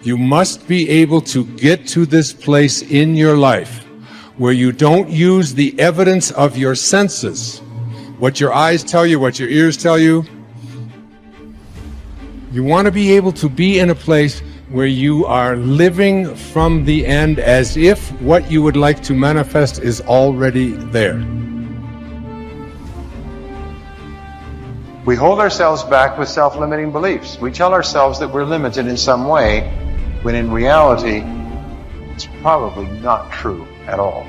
You must be able to get to this place in your life where you don't use the evidence of your senses, what your eyes tell you, what your ears tell you. You want to be able to be in a place where you are living from the end as if what you would like to manifest is already there. We hold ourselves back with self-limiting beliefs. We tell ourselves that we're limited in some way, when in reality, it's probably not true at all.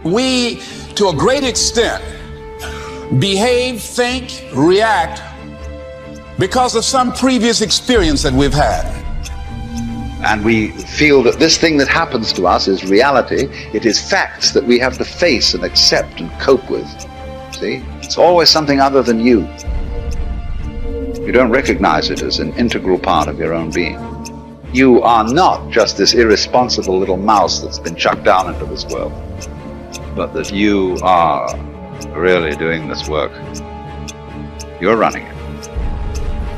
We, to a great extent, behave, think, react because of some previous experience that we've had. And we feel that this thing that happens to us is reality. It is facts that we have to face and accept and cope with. See? It's always something other than you. You don't recognize it as an integral part of your own being. You are not just this irresponsible little mouse that's been chucked down into this world, but that you are really doing this work. You're running it.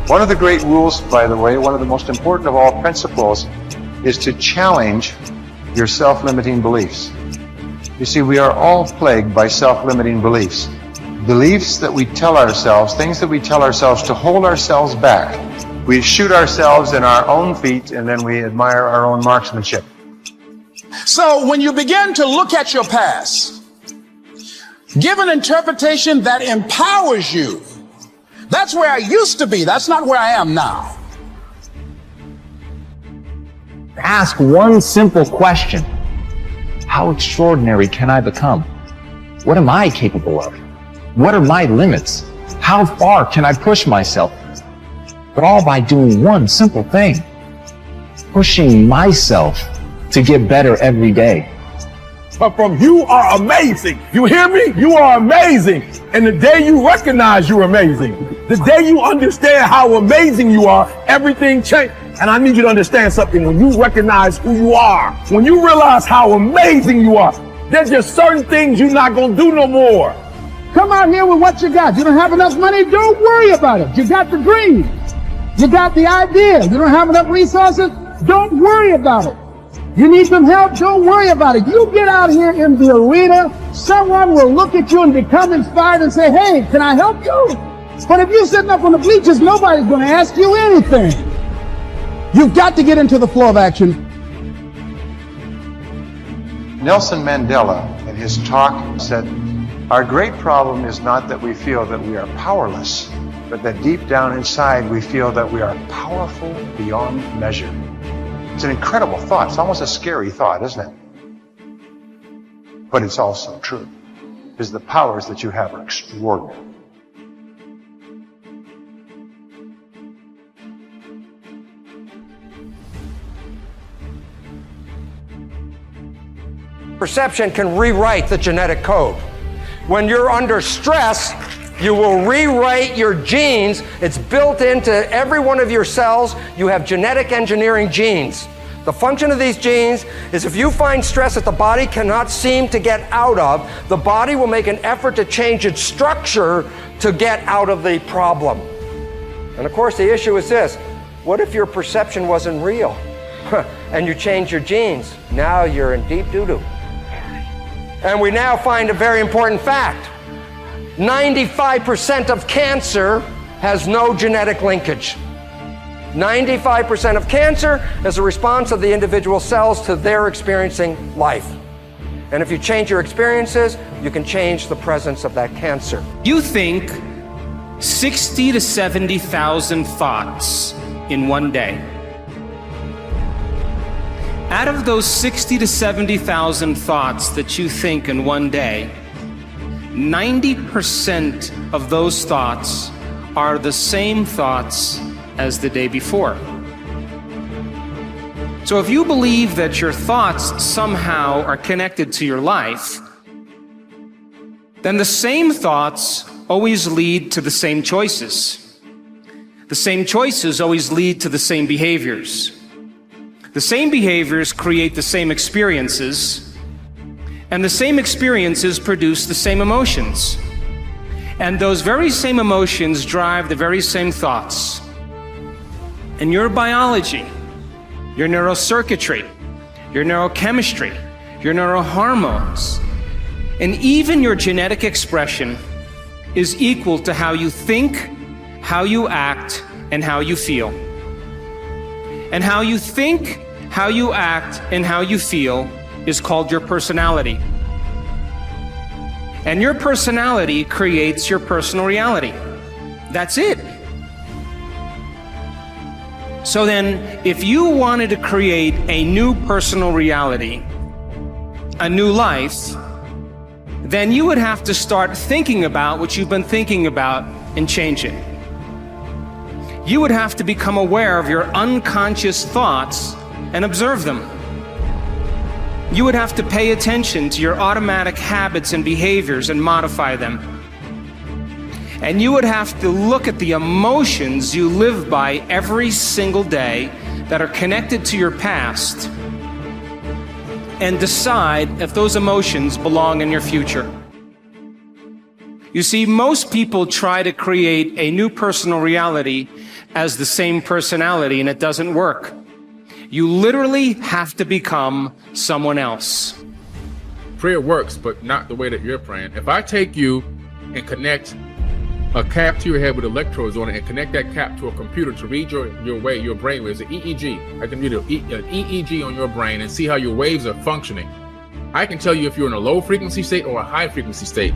One of the great rules, by the way, one of the most important of all principles, is to challenge your self-limiting beliefs. You see, we are all plagued by self-limiting beliefs. Beliefs that we tell ourselves, things that we tell ourselves to hold ourselves back. We shoot ourselves in our own feet and then we admire our own marksmanship. So when you begin to look at your past, give an interpretation that empowers you. That's where I used to be. That's not where I am now. Ask one simple question. How extraordinary can I become? What am I capable of? What are my limits? How far can I push myself? But all by doing one simple thing. Pushing myself to get better every day. But from you are amazing. You hear me? You are amazing. And the day you recognize you're amazing, the day you understand how amazing you are, everything changes. And I need you to understand something. When you recognize who you are, when you realize how amazing you are, there's just certain things you're not going to do no more. Come out here with what you got. You don't have enough money? Don't worry about it. You got the dream. You got the idea. You don't have enough resources? Don't worry about it. You need some help? Don't worry about it. You get out here in the arena, someone will look at you and become inspired and say, hey, can I help you? But if you're sitting up on the bleachers, nobody's going to ask you anything. You've got to get into the flow of action. Nelson Mandela, in his talk, said, our great problem is not that we feel that we are powerless, but that deep down inside we feel that we are powerful beyond measure. It's an incredible thought. It's almost a scary thought, isn't it? But it's also true, because the powers that you have are extraordinary. Perception can rewrite the genetic code. When you're under stress, you will rewrite your genes. It's built into every one of your cells. You have genetic engineering genes. The function of these genes is if you find stress that the body cannot seem to get out of, the body will make an effort to change its structure to get out of the problem. And of course, the issue is this. What if your perception wasn't real? And you change your genes? Now you're in deep doo-doo. And we now find a very important fact. 95% of cancer has no genetic linkage. 95% of cancer is a response of the individual cells to their experiencing life. And if you change your experiences, you can change the presence of that cancer. You think 60 to 70,000 thoughts in one day. Out of those 60 to 70,000 thoughts that you think in one day, 90% of those thoughts are the same thoughts as the day before. So if you believe that your thoughts somehow are connected to your life, then the same thoughts always lead to the same choices. The same choices always lead to the same behaviors. The same behaviors create the same experiences, and the same experiences produce the same emotions. And those very same emotions drive the very same thoughts. and your biology, your neurocircuitry, your neurochemistry, your neurohormones, and even your genetic expression is equal to how you think, how you act, and how you feel. And how you think, how you act, and how you feel is called your personality. And your personality creates your personal reality. That's it. So then, if you wanted to create a new personal reality, a new life, then you would have to start thinking about what you've been thinking about and change it. You would have to become aware of your unconscious thoughts and observe them. You would have to pay attention to your automatic habits and behaviors and modify them. And you would have to look at the emotions you live by every single day that are connected to your past and decide if those emotions belong in your future. You see, most people try to create a new personal reality as the same personality, and it doesn't work. You literally have to become someone else. Prayer works, but not the way that you're praying. If I take you and connect a cap to your head with electrodes on it and connect that cap to a computer to read your brainwaves, an EEG. I can read an EEG on your brain and see how your waves are functioning. I can tell you if you're in a low frequency state or a high frequency state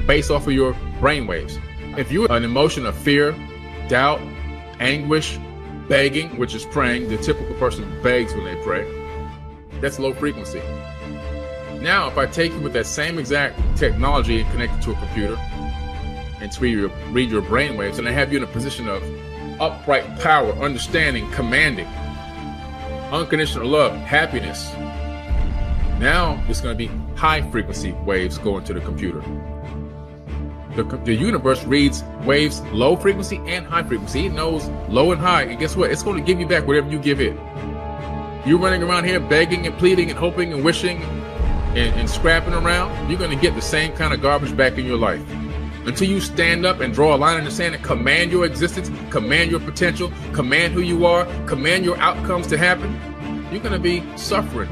based off of your brainwaves. If you're an emotion of fear, doubt, anguish, begging, which is praying, the typical person begs when they pray, that's low frequency. Now, if I take you with that same exact technology and connect it to a computer, and to read your brainwaves, and I have you in a position of upright power, understanding, commanding, unconditional love, happiness. Now it's going to be high frequency waves going to the computer. The universe reads waves low frequency and high frequency. It knows low and high, and guess what? It's going to give you back whatever you give it. You're running around here begging and pleading and hoping and wishing and scrapping around, you're going to get the same kind of garbage back in your life. Until you stand up and draw a line in the sand and command your existence, command your potential, command who you are, command your outcomes to happen, you're going to be suffering.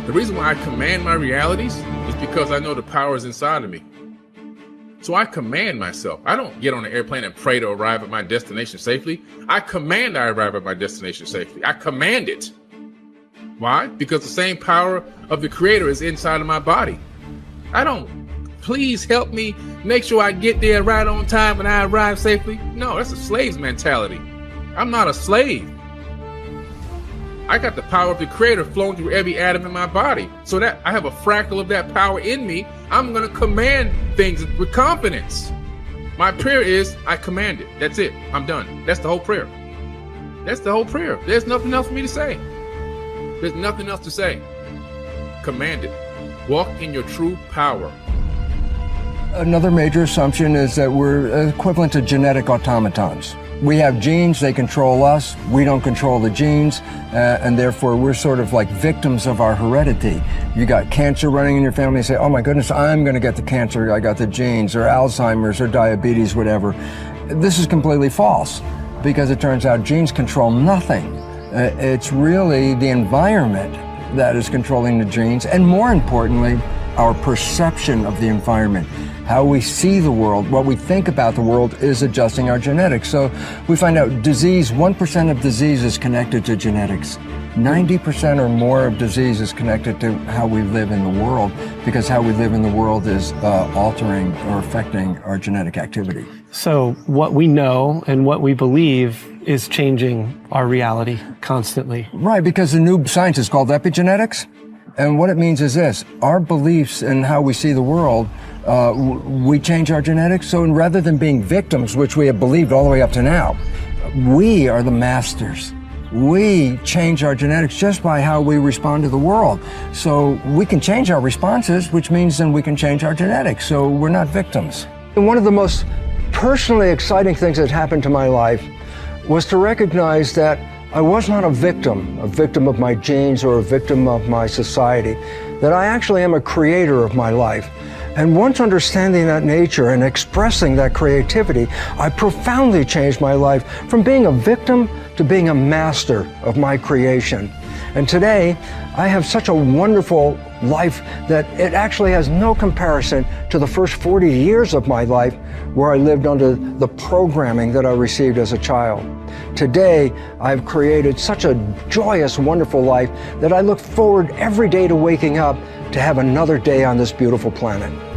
The reason why I command my realities is because I know the power is inside of me. So I command myself. I don't get on an airplane and pray to arrive at my destination safely. I command I arrive at my destination safely. I command it. Why? Because the same power of the Creator is inside of my body. I don't, please help me make sure I get there right on time and I arrive safely. No, that's a slave's mentality. I'm not a slave. I got the power of the Creator flowing through every atom in my body. So that I have a fractal of that power in me, I'm going to command things with confidence. My prayer is, I command it. That's it. I'm done. That's the whole prayer. That's the whole prayer. There's nothing else for me to say. There's nothing else to say. Command it. Walk in your true power. Another major assumption is that we're equivalent to genetic automatons. We have genes, they control us, we don't control the genes, and therefore we're sort of like victims of our heredity. You got cancer running in your family, you say, oh my goodness, I'm going to get the cancer, I got the genes, or Alzheimer's, or diabetes, whatever. This is completely false, because it turns out genes control nothing. It's really the environment that is controlling the genes, and more importantly, our perception of the environment. How we see the world, what we think about the world is adjusting our genetics. So we find out disease, 1% of disease is connected to genetics. 90% or more of disease is connected to how we live in the world, because how we live in the world is altering or affecting our genetic activity. So what we know and what we believe is changing our reality constantly. Right, because the new science is called epigenetics. And what it means is this: our beliefs and how we see the world, we change our genetics. So rather than being victims, which we have believed all the way up to now, we are the masters. We change our genetics just by how we respond to the world. So we can change our responses, which means then we can change our genetics. So we're not victims. And one of the most personally exciting things that happened to my life was to recognize that I was not a victim of my genes or a victim of my society, that I actually am a creator of my life. And once understanding that nature and expressing that creativity, I profoundly changed my life from being a victim to being a master of my creation. And today, I have such a wonderful life that it actually has no comparison to the first 40 years of my life where I lived under the programming that I received as a child. Today, I've created such a joyous, wonderful life that I look forward every day to waking up to have another day on this beautiful planet.